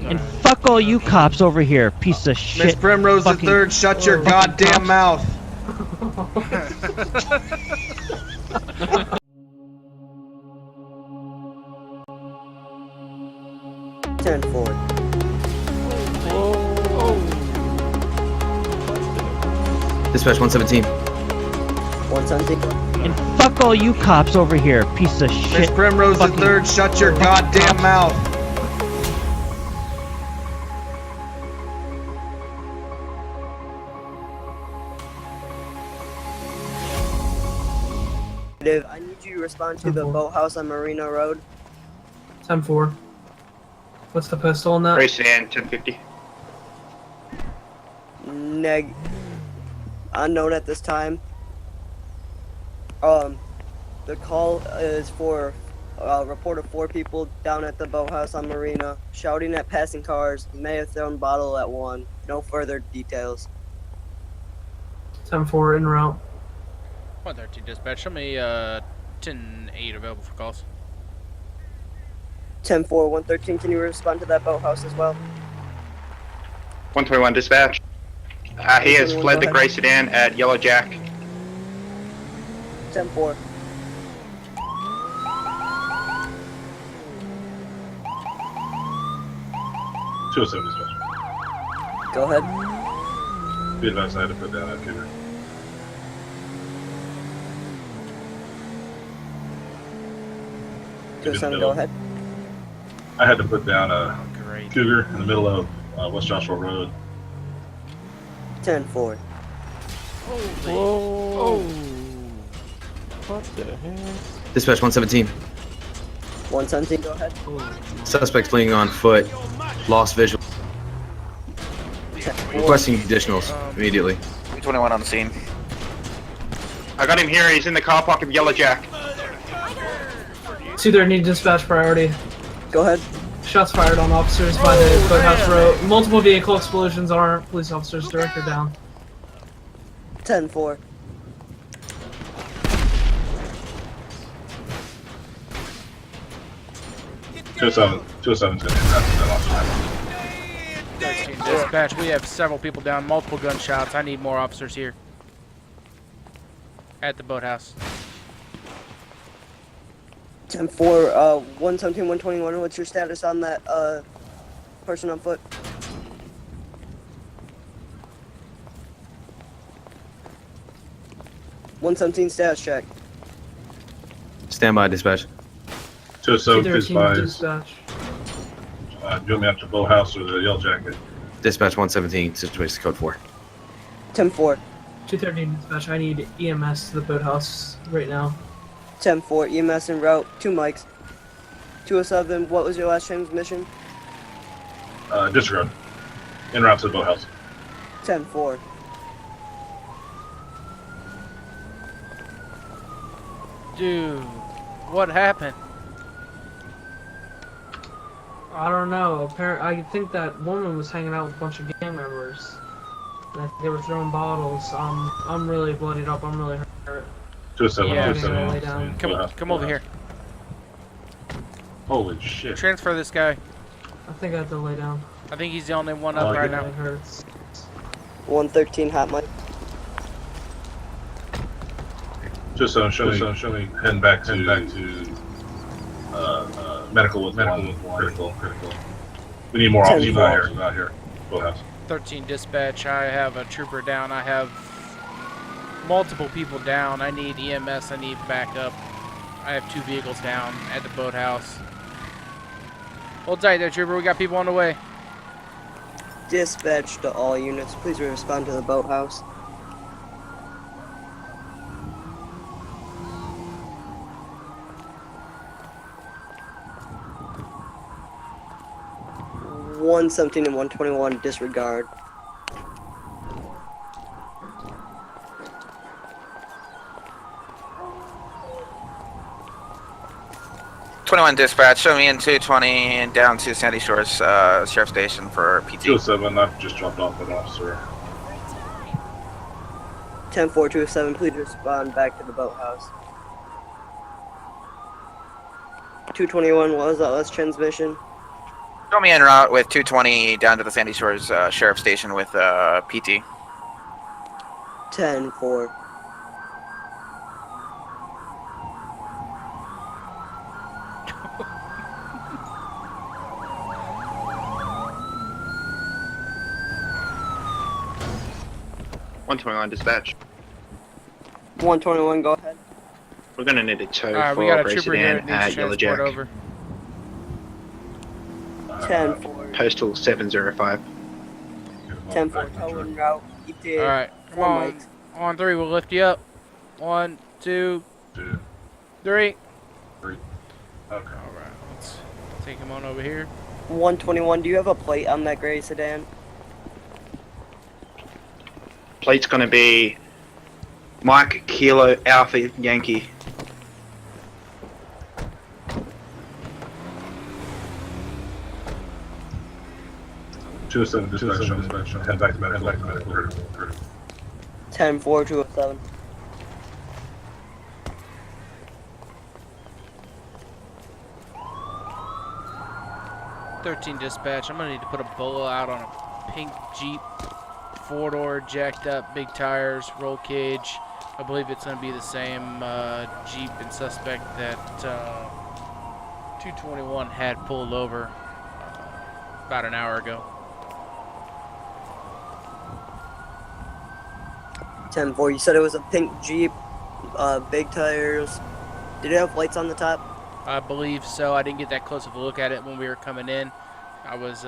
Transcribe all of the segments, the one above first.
And fuck all you cops over here, piece of shit. Miss Primrose the Third, shut your goddamn mouth. 10-4. Dispatch 117. 117. And fuck all you cops over here, piece of shit. Miss Primrose the Third, shut your goddamn mouth. I need you to respond to the boathouse on Marina Road. 10-4. What's the pistol on that? Race sedan 1050. Unknown at this time. The call is for a report of 4 people down at the boathouse on Marina, shouting at passing cars, may have thrown bottle at one. No further details. 10-4 en route. 113 dispatch, show me 10-8 available for calls. 10-4, 113, can you respond to that boathouse as well? 121 dispatch. He has fled the gray sedan at Yellow Jack. 10-4. Dispatch. Go ahead. Be advised I had to put down that cougar. Go ahead. I had to put down a cougar in the middle of West Joshua Road. 10-4. Whoa. What the heck? Dispatch 117. 117, go ahead. Suspect fleeing on foot. Lost visual. Requesting additionals immediately. 21 on the scene. I got him here. He's in the car park of Yellow Jack. 2-3, need dispatch priority. Go ahead. Shots fired on officers by the boathouse road. Multiple vehicle explosions on our police officers. Director down. 10-4. Two seven is going to that Dispatch, we have several people down, multiple gunshots. I need more officers here. At the boathouse. 10-4, 117, 121, what's your status on that, person on foot? (117) status check. Stand by, dispatch. 207, please 213 advise. dispatch. Do you want me after Boathouse or the Yellow Jacket? Dispatch 117, situation code 4. 10-4. 213 dispatch. I need EMS to the boathouse right now. 10-4, EMS en route, 2 mics. 207, what was your last transmission? Disregard. En route to the Boathouse. 10-4. Dude, what happened? I don't know. I think that woman was hanging out with a bunch of gang members. And I think they were throwing bottles. I'm really bloodied up. I'm really hurt. 207, Yeah, 207. Come over here. Holy shit. Transfer this guy. I think I have to lay down. I think he's the only one up right now. It hurts. 113, hot mic. 207, show me heading back to medical with critical. We need more officers out here. Boathouse. 13 dispatch, I have a trooper down. I have multiple people down. I need EMS, I need backup. I have 2 vehicles down at the boathouse. Hold tight there, trooper, we got people on the way. Dispatch to all units, please respond to the boathouse. (117) and 121 disregard. .21 dispatch, show me in 220 and down to Sandy Shores Sheriff Station for PT. 207, I've just dropped off an officer. 10-4, 207, please respond back to the boathouse. 221, what was that last transmission? Show me en route with 220 down to the Sandy Shores Sheriff Station with PT. 10-4. Dispatch. 121, go ahead. We're gonna need a tow Alright, for we got a Grey trooper here Sedan that needs at Yellow transport Jack. over. 10-4. Postal 705. 10-4, tow en route. ETA. Alright, come 4 on. mics. On 3, we'll lift you up. 1, 2, 2, 3. 3. Okay. Alright, let's take him on over here. 121, do you have a plate on that gray sedan? Plate's gonna be Mike Kilo Alpha Yankee. Two of 7 dispatch. Head back to medical. 10-4, 207. Dispatch. I'm gonna need to put a bolo out on a pink Jeep, 4-door, jacked up, big tires, roll cage. I believe it's gonna be the same Jeep and suspect that 221 had pulled over about an hour ago. 10-4, you said it was a pink Jeep, big tires. Did it have lights on the top? I believe so. I didn't get that close of a look at it when we were coming in. I was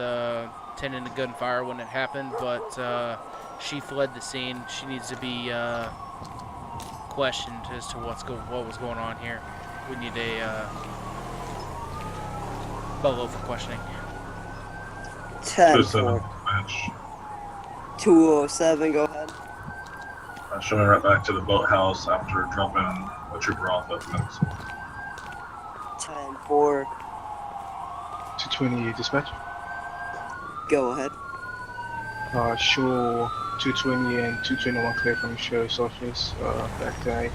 tending to gunfire when it happened, but she fled the scene. She needs to be questioned as to what was going on here. We need a bolo for questioning. 2 of 7 10-4, dispatch. 207, go ahead. Showing right back to the boathouse after dropping a trooper off at minutes. 10-4, 220 dispatch. go ahead. Show 220 and 221 clear from the sheriff's office. Back guy.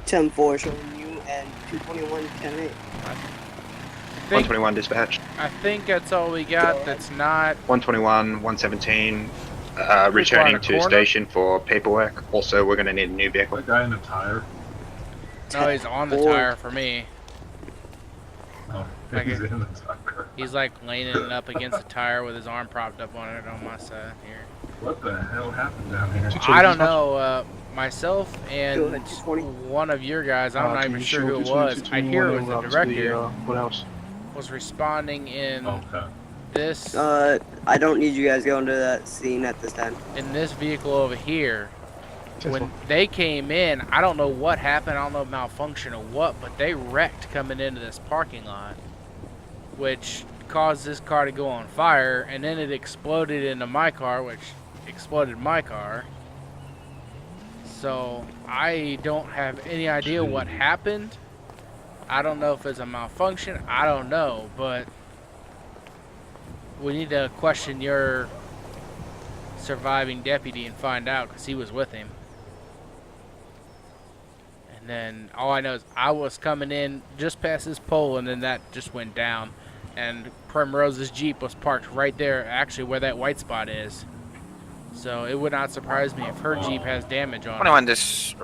10-4, showing you and 221, 10-8. 121 dispatch. I think that's all we got. That's not 121, 117. Returning to corner? station for paperwork. Also, we're gonna need a new vehicle. That guy in the tire. No, he's on the 10-4. tire for me. Oh, Okay. he's in the tire. He's like leaning up against the tire with his arm propped up on it on my side here. What the hell happened down here? I don't know. Myself and Go ahead, 220. one of your guys, I'm not Can even you sure show who it 220, was. I hear it was the 221 to director, courthouse. was responding in Okay. this I don't need you guys going to that scene at this time. vehicle over here. When 10-4. they came in, I don't know what happened. I don't know malfunction or what, but they wrecked coming into this parking lot, which caused this car to go on fire, and then it exploded into my car, which exploded my car. So I don't have any idea what happened. I don't know if it's a malfunction. I don't know, but we need to question your surviving deputy and find out, because he was with him. And then all I know is I was coming in just past this pole, and then that just went down. And Primrose's Jeep was parked right there, actually where that white spot is. So it would not surprise me if her Jeep has damage on it. 21 just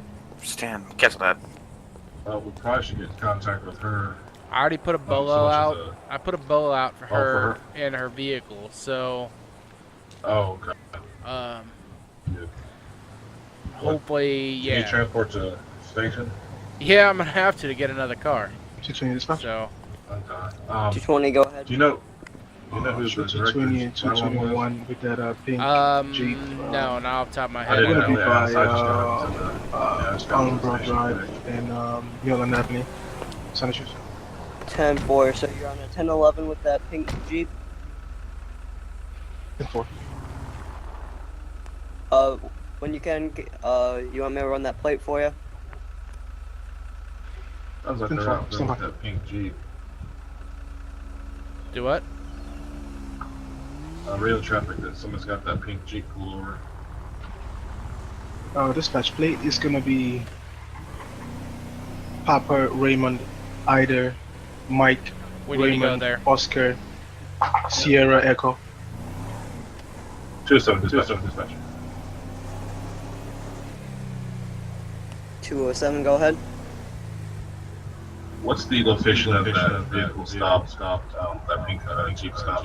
stand. Cancel that. We probably should get in contact with her. I already put a bolo so she's out. I put a bolo out for for her in her vehicle. So Oh, okay. Good. hopefully, Can you yeah. transport to station? Yeah, I'm gonna have to get another car. 220 dispatch. So Okay. 220, go ahead. Do you know who's Show the director? 220 and 221 with that pink Jeep. no, not off the top of my I head. didn't Gonna be know. by I just got into the Broad station Drive today. and Yellow Avenue. San Jose. 10-4, so you're on a 10-11 with that pink Jeep. 10-4. When you can, you want me to run that plate for you? Sounds like they're out there with that pink Jeep. Do what? Real traffic that someone's got that pink Jeep pull over. Dispatch plate is gonna be Papa Raymond Ida Mike We need to go Raymond there. Oscar Sierra Echo. 207 dispatch. 207, go ahead. What's the location of that vehicle stopped? That pink Jeep stop.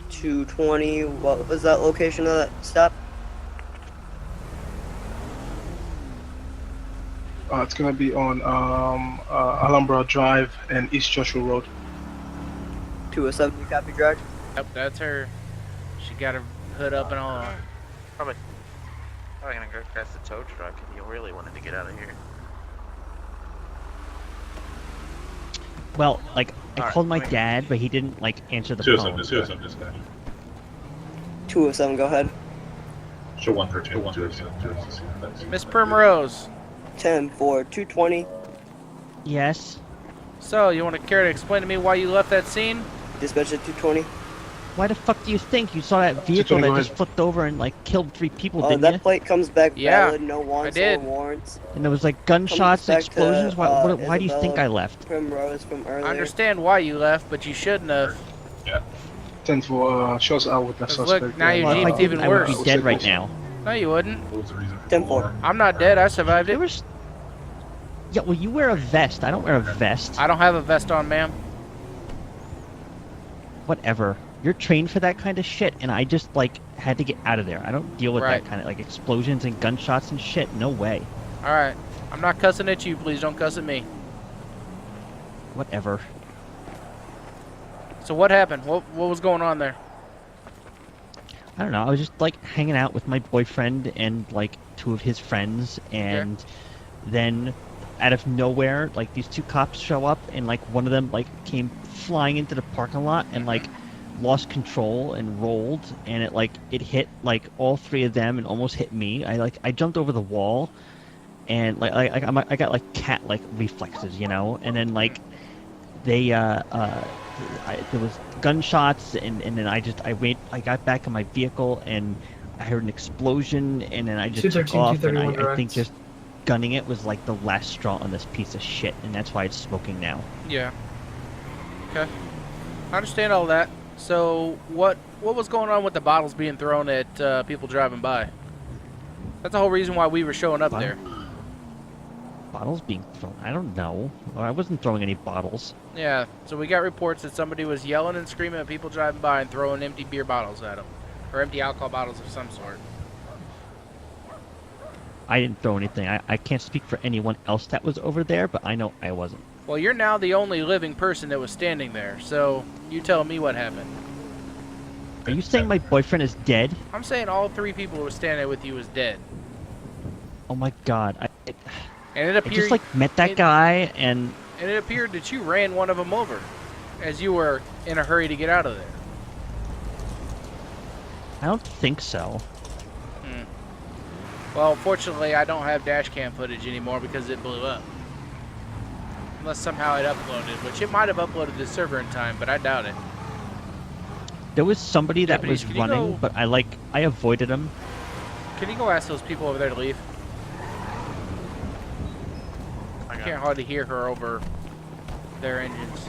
220, what was that location of that stop? It's gonna be on Alhambra Drive and East Joshua Road. 207, you copy, Drag? Yep, that's her. She got her hood up and all. Probably gonna go past the tow truck if you really wanted to get out of here. Well, like, I Alright, called my wait. dad, but he didn't, like, answer the phone. 207 dispatch. 207, go ahead. Show 113. Miss Primrose. 10 for 220, Yes? So, you want to care to explain to me why you left that scene? dispatch at 220. Why the fuck do you think? You saw that vehicle Go that ahead. just flipped over and, like, killed 3 people, didn't That you? plate comes back Yeah, valid, no warrants I or did. warrants. And there was, like, gunshots, back to, explosions? Why do you think Isabella I left? Primrose from earlier. I understand why you left, but you shouldn't have. 10 for shows out with that 'Cause suspect. look, now your Well, if I Jeep's didn't, even I would worse. be dead right now. No, you wouldn't. What was the reason? 10 4. I'm not dead. I survived There it. was... Yeah, well, you wear a vest. I don't wear a vest. I don't have a vest on, ma'am. Whatever. You're trained for that kind of shit, and I just, like, had to get out of there. I don't deal with Right. that kind of, like, explosions and gunshots and shit. No way. Alright. I'm not cussing at you. Please don't cuss at me. Whatever. So what happened? What was going on there? I don't know. I was just, like, hanging out with my boyfriend and, like, 2 of his friends, and then out of nowhere, like, these 2 cops show up, and, like, one of them, like, came flying into the parking lot and, like, lost control and rolled, and it hit, like, all 3 of them and almost hit me. I jumped over the wall, and, like, I got, like, cat-like reflexes, you know? And then, like, they, there was gunshots, and then I got back in my vehicle, and I heard an explosion, and then I just took 213, off, and 231 I think direct. just gunning it was like the last straw on this piece of shit, and that's why it's smoking now. Yeah. Okay. I understand all that. So what was going on with the bottles being thrown at people driving by? That's the whole reason why we were showing up there. Bottles being thrown? I don't know. I wasn't throwing any bottles. Yeah. So we got reports that somebody was yelling and screaming at people driving by and throwing empty beer bottles at them, or empty alcohol bottles of some sort. I didn't throw anything. I can't speak for anyone else that was over there, but I know I wasn't. Well, you're now the only living person that was standing there, so you tell me what happened. Are you saying my boyfriend is dead? I'm saying all 3 people who were standing there with you was dead. Oh my god. And it I appeared just, like, met that guy, and... And it appeared that you ran one of them over as you were in a hurry to get out of there. I don't think so. Well, fortunately, I don't have dash cam footage anymore because it blew up. Unless somehow it uploaded, which it might have uploaded the server in time, but I doubt it. There was somebody that Deputies, was can you running, go- but I avoided him. Can you go ask those people over there to leave? I can't hardly hear her over their engines.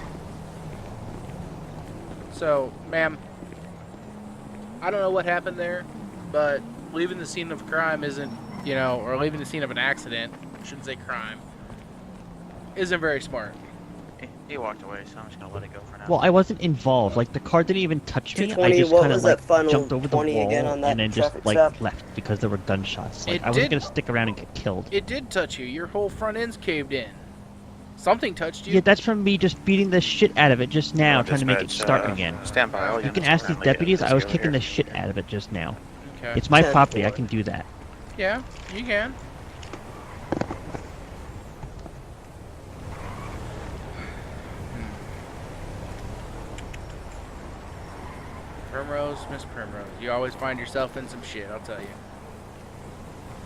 So, ma'am, I don't know what happened there, but leaving the scene of crime isn't, you know, or leaving the scene of an accident, I shouldn't say crime, isn't very smart. He walked away, so I'm just gonna let it go for now. Well, I wasn't involved. Like, the car didn't even touch me. I 220, just what kind of, was like, that final jumped over the 20 wall again on that and then just, traffic like, stop? left because there were gunshots. Like, It I wasn't did- going to stick around and get killed. It did touch you. Your whole front end's caved in. Something touched you. Yeah, that's from me just beating the shit out of it just now, trying to make it Dispatch, start again. Stand by. All You can units ask these currently deputies, at I was Frisco kicking here. the shit out of it just now. Okay. It's my 10-4. property, I can do that. Yeah, you can. Primrose, Miss Primrose, you always find yourself in some shit, I'll tell you.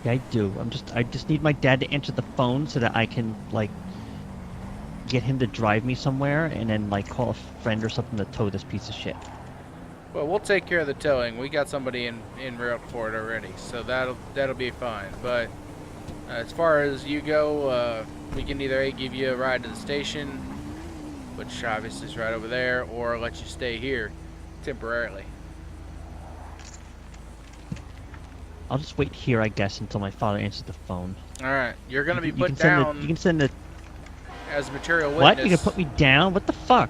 Yeah, I do. I just need my dad to answer the phone so that I can, like, get him to drive me somewhere and then, like, call a friend or something to tow this piece of shit. Well, we'll take care of the towing. We got somebody in route for it already, so that'll be fine. But As far as you go, we can either A, give you a ride to the station, which obviously is right over there, or let you stay here temporarily. I'll just wait here, I guess, until my father answers the phone. Alright, you're going to be You put can send down you can send the... as material witness. What? You can put me down? What the fuck?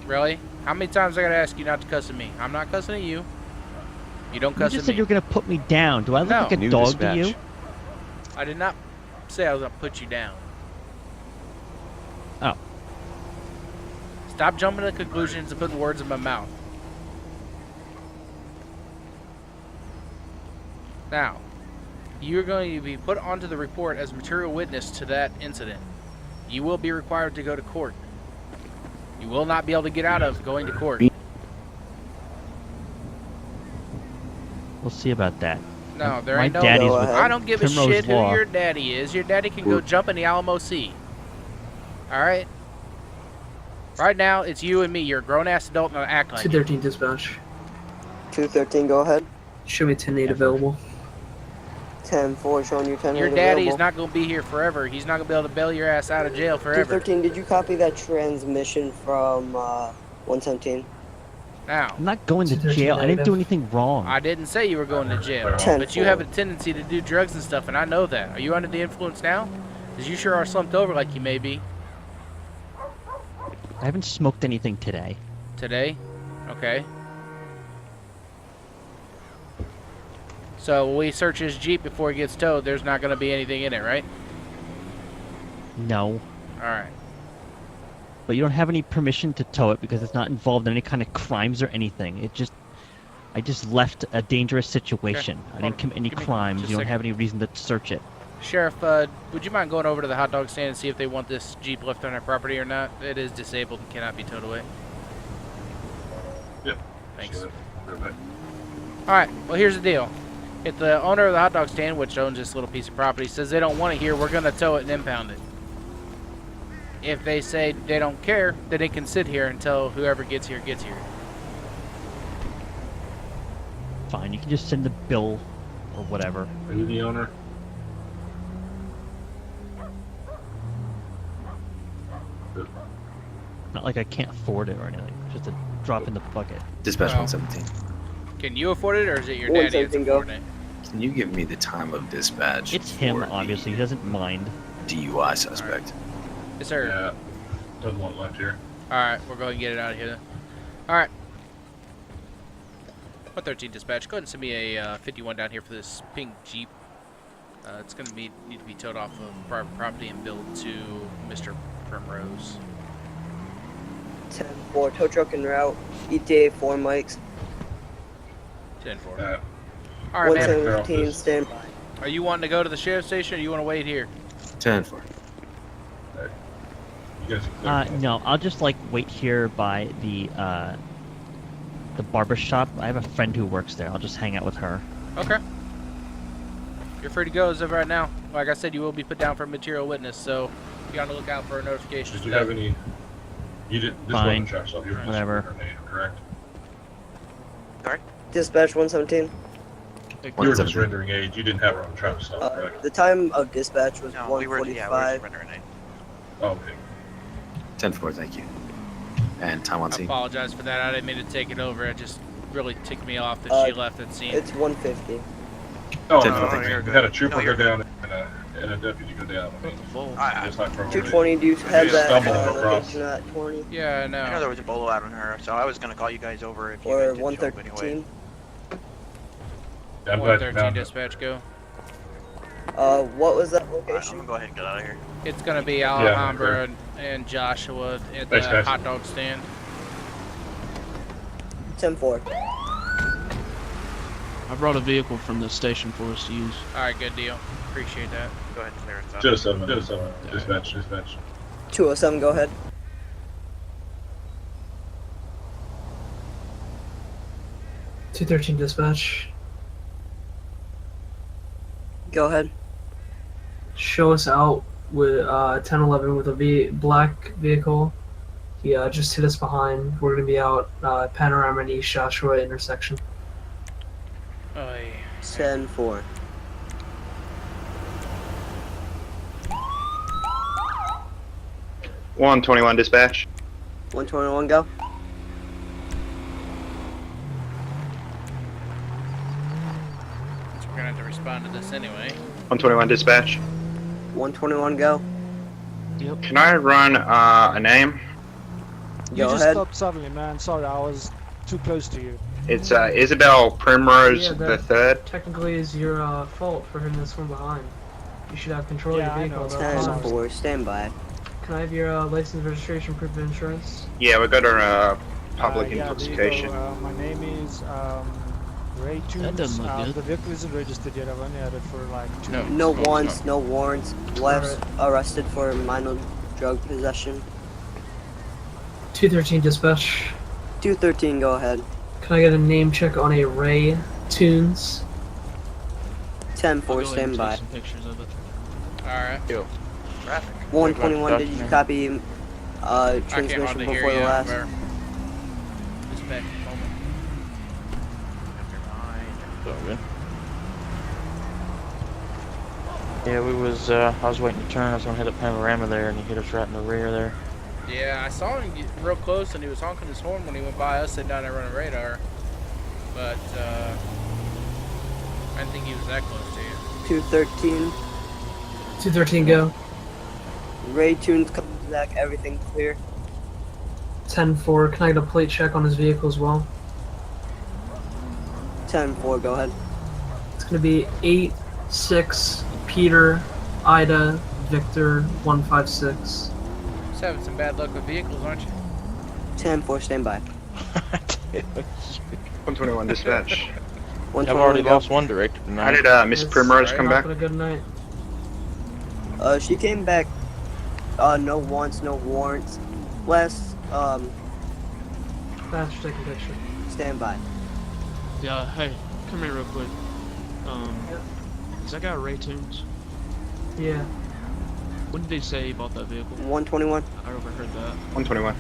Really? How many times I gotta ask you not to cuss at me? I'm not cussing at you. You don't You cuss just at said me. you were gonna put me down. Do I look No. like a New dog dispatch. to you? I did not say I was gonna put you down. Oh. Stop jumping to conclusions and putting words in my mouth. Now, you're going to be put onto the report as material witness to that incident. You will be required to go to court. You will not be able to get out of going to court. We'll see about that. No, there My ain't no. daddy's with I don't give a Primrose shit who Law. your daddy is. Your daddy can go jump in the Alamo Sea. Alright? Right now, it's you and me. You're a grown-ass adult and I act like it. 213 dispatch. 213, go ahead. Show me 10-8 available. 10-4 showing you 10-8 Your daddy's available. not going to be here forever. He's not going to be able to bail your ass out of jail forever. 213, did you copy that transmission from 117? Now, I'm not going to jail. I didn't do anything wrong. I didn't say you were going to jail, 10-4. but you have a tendency to do drugs and stuff, and I know that. Are you under the influence now? Because you sure are slumped over like you may be. I haven't smoked anything today. Today? Okay. So when we search his Jeep before he gets towed, there's not going to be anything in it, right? No. Alright. But you don't have any permission to tow it because it's not involved in any kind of crimes or anything. I just left a dangerous situation. Okay. I didn't commit any Give me crimes. just a You don't second. have any reason to search it. Sheriff, would you mind going over to the hot dog stand and see if they want this Jeep left on their property or not? It is disabled and cannot be towed away. Yep. Thanks. Sure. Perfect. Alright, well here's the deal. If the owner of the hot dog stand, which owns this little piece of property, says they don't want it here, we're going to tow it and impound it. If they say they don't care, then it can sit here until whoever gets here gets here. Fine, you can just send the bill or whatever. Are you the owner? Not like I can't afford it or anything. Just a drop in the bucket. Dispatch Well. 117. Can you afford it, or is it your daddy that's 117, go. affording it? Can you give me the time of dispatch? It's him, for the obviously. He doesn't mind. DUI suspect. Yes, sir. Yeah. Doesn't want left here. Alright, we'll go ahead and get it out of here then. Alright. 113 dispatch, go ahead and send me a 51 down here for this pink Jeep. It's going to need to be towed off of private property and billed to Mr. Primrose. 10-4, tow truck en route. ETA 4 mics. 10-4. Yeah. Alright, man. 117, stand by. Are you wanting to go to the sheriff's station, or you want to wait here? 10-4. You guys are clear. No, I'll just like wait here by the barber shop. I have a friend who works there. I'll just hang out with her. Okay. You're free to go as of right now. Like I said, you will be put down for a material witness, so be on the lookout for a notification. Did you have any? You did. This Fine. wasn't truck stop. You were just Whatever. her name, correct? Dispatch 117. You were just rendering aid. You didn't have her on truck stop, correct? The time of dispatch was No, we were 1:45. rendering it. Oh, okay. 10-4, thank you. And time on I scene. apologize for that. I didn't mean to take it over. It just really ticked me off that she left that scene. It's 150. Oh, 10-4, no, thank you you. had a trooper No, go you're down and a deputy go down. I mean, it's not from 220, do you have just that stumbled across. location at 20? Yeah, I know there no. was a bolo out on her, so I was gonna call you guys over if you Or guys didn't show up anyway. 113? I'm glad you 113 found it. dispatch, go. What was that Alright, I'm location? gonna go ahead and get out of here. It's gonna be Yeah, Alhambra and Joshua at the Thanks, guys. hot dog stand. 10-4. I brought a vehicle from the station for us to use. Alright, good deal. Appreciate that. Go ahead and clear it up. Just dispatch. 207, go ahead. $213 dispatch. Go ahead. Show us out with 1011 with a black vehicle. He just hit us behind. We're gonna be out Panorama and East Joshua intersection. Oy. 10-4. 121 dispatch. 121 go. So we're gonna have to respond to this anyway. 121 dispatch. 121 go. Yep. Can I run a name? Go ahead. Stopped suddenly, man. Sorry, I was too close to you. It's Isabel Primrose Yeah, the that third. technically is your fault for hitting this one behind. You should have control Yeah, of I your vehicle. know. at all 10 times. 4, stand by. Can I have your license, registration, proof of insurance? Yeah, we got a public Yeah, intoxication. there you go. My name is Ray Tunes. That doesn't look good. The vehicle isn't registered yet. I've only had it for like 2 No. weeks. No warrants, no warrants. Left arrested for minor drug possession. 213 dispatch. 213, go ahead. Can I get a name check on a Ray Tunes? 10 I'll 4, go ahead and stand take by. some pictures of it. Alright. Traffic. 121, did you copy I came on transmission to hear before the you. last? Dispatch, moment. Yeah, we was, I was waiting to turn, I was gonna hit up Panorama there, and he hit us right in the rear there. Yeah, I saw him get real close and he was honking his horn when he went by us, sitting down there running radar. But, I didn't think he was that close to you. 213, 213 go. Ray Tunes comes back, everything clear. 10-4. Can I get a plate check on his vehicle as well? 10 4, go ahead. It's gonna be 8-6 Peter Ida Victor 156. Just having some bad luck with vehicles, aren't you? 10 4, stand by. 121 dispatch. I've 121 already go. lost one director How tonight. did Miss It's Primrose come back? Not a good night. She came back, no warrants, no warrants. Last, Thanks for taking a picture. stand by. Yeah, hey, come here real quick. Is that guy Ray Tunes? Yeah. When did he say he bought that vehicle? 121. I overheard that. 121.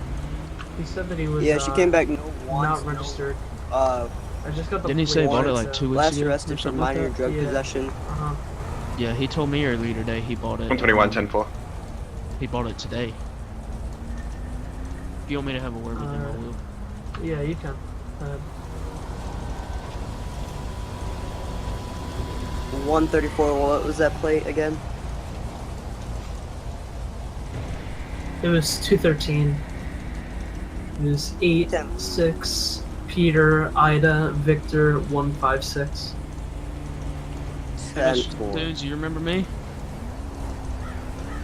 He said that he was Yeah, she came back, no warrants, not registered. I just got the Didn't he say he bought it warrants, like 2 weeks last ago? arrested or for something like minor that? drug Yeah. possession. Uh-huh. Yeah, he told me earlier today he bought it. 121, 10-4. He bought it today. If you want me to have a word with him, I will. Yeah, you can. 134, what was that plate again? It was 213. It was 8-6 Peter Ida Victor 156. 10 Mr. 4. Dudes, you remember me?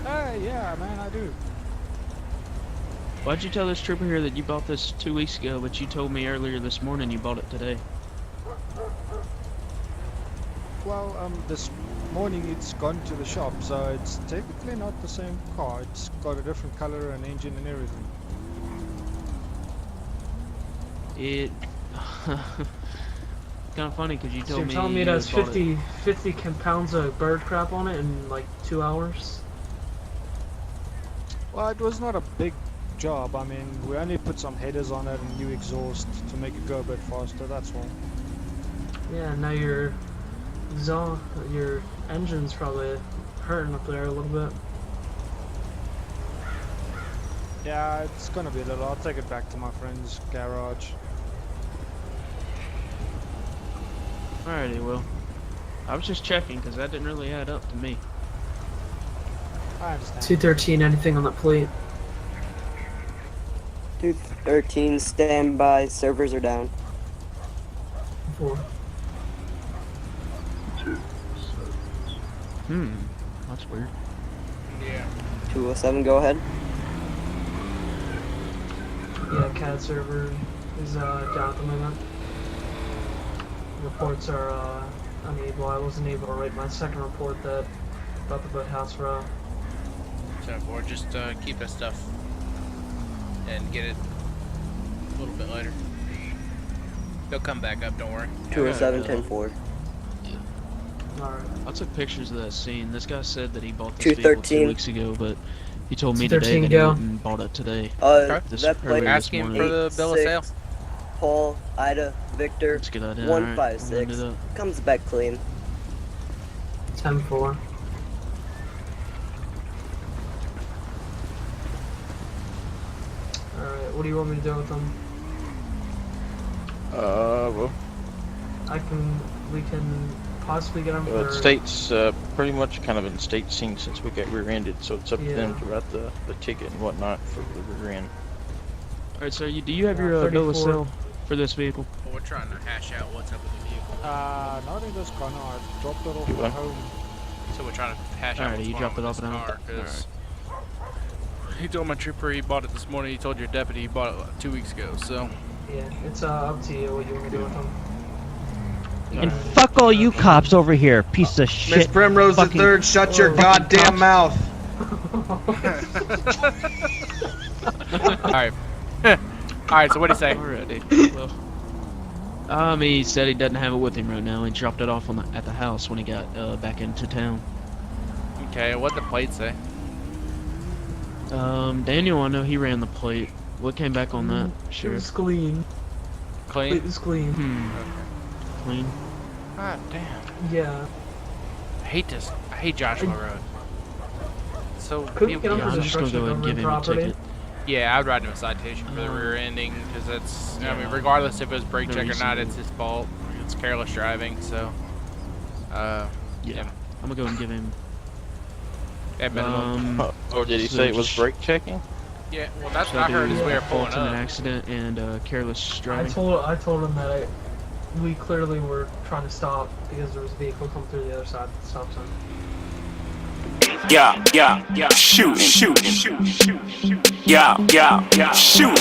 Hey, yeah, man, I do. Why'd you tell this trooper here that you bought this 2 weeks ago, but you told me earlier this morning you bought it today? Well, this morning it's gone to the shop, so it's technically not the same car. It's got a different color and engine and everything. It... kind of funny because you So told you're me telling me it you has bought it. 50 pounds of bird crap on it in like 2 hours? Well, it was not a big job. I mean, we only put some headers on it and new exhaust to make it go a bit faster, that's all. Yeah, now your engine's probably hurting up there a little bit. Yeah, it's gonna be a little. I'll take it back to my friend's garage. Alrighty, well. I was just checking because that didn't really add up to me. I understand. 213, anything on that plate? 213, stand by, servers are down. 4. That's weird. Yeah. 207, go ahead. Yeah, CAD server is down at the moment. Reports are unable. I wasn't able to write my second report that about the boathouse row. 10-4, just keep that stuff and get it a little bit later. They'll come back up, don't worry. 207, 10 4. Alright. I took pictures of that scene. This guy said that he bought this vehicle 213. 2 weeks ago, but he told me today 213 that he go. went and bought it today. This That plate, earlier Ask this him morning. for the bill of sale. 6, Paul, Ida, Victor, That's a good idea. Alright, I'm gonna do 156. that. Comes back clean. 10-4. What do you want me to do with them? Well, We can possibly get them for... the state's pretty much kind of in state sync since we got rear-ended, so it's up to them to write the ticket and whatnot for the rear-end. Alright, so do you have your bill of 34. sale for this vehicle? Well, we're trying to hash out what's up with the vehicle. Not in this car, no. I dropped it off You at went? home. So we're trying to hash out Alright, what's you going dropped on it with off this now? car, 'cause he told my trooper he bought it this morning. He told your deputy he bought it like 2 weeks ago. So Yeah, it's up to you what you want me to do with them. And fuck all you cops over here, piece of shit. Miss Primrose the fucking- Third, shut your goddamn mouth. all right, all right. So what do you say? Alrighty. Well, he said he doesn't have it with him right now. He dropped it off at the house when he got back into town. Okay, what the plate say? Daniel, I know he ran the plate. What came back on that? It Sure. was clean. Clean. It was clean. Clean. God damn. Yeah. I hate this. I hate Joshua Road. So Couldn't we- get him Yeah, for I'm just gonna go ahead and give him a property. ticket. Yeah, I'd write him a citation for the rear ending because that's. I mean, regardless if it was brake No check or reason not, to. it's his fault. It's careless driving. So, Yeah. yeah. I'm gonna go and give him. At minimum. Or did he so say it was just- brake checking? Yeah. Well, that's So what I heard is we were fault pulling in an up. accident and careless I driving. told him that we clearly were trying to stop because there was a vehicle coming through the other side of the stop sign. Yeah, shooting. Yeah, shooting. Yeah, shooting.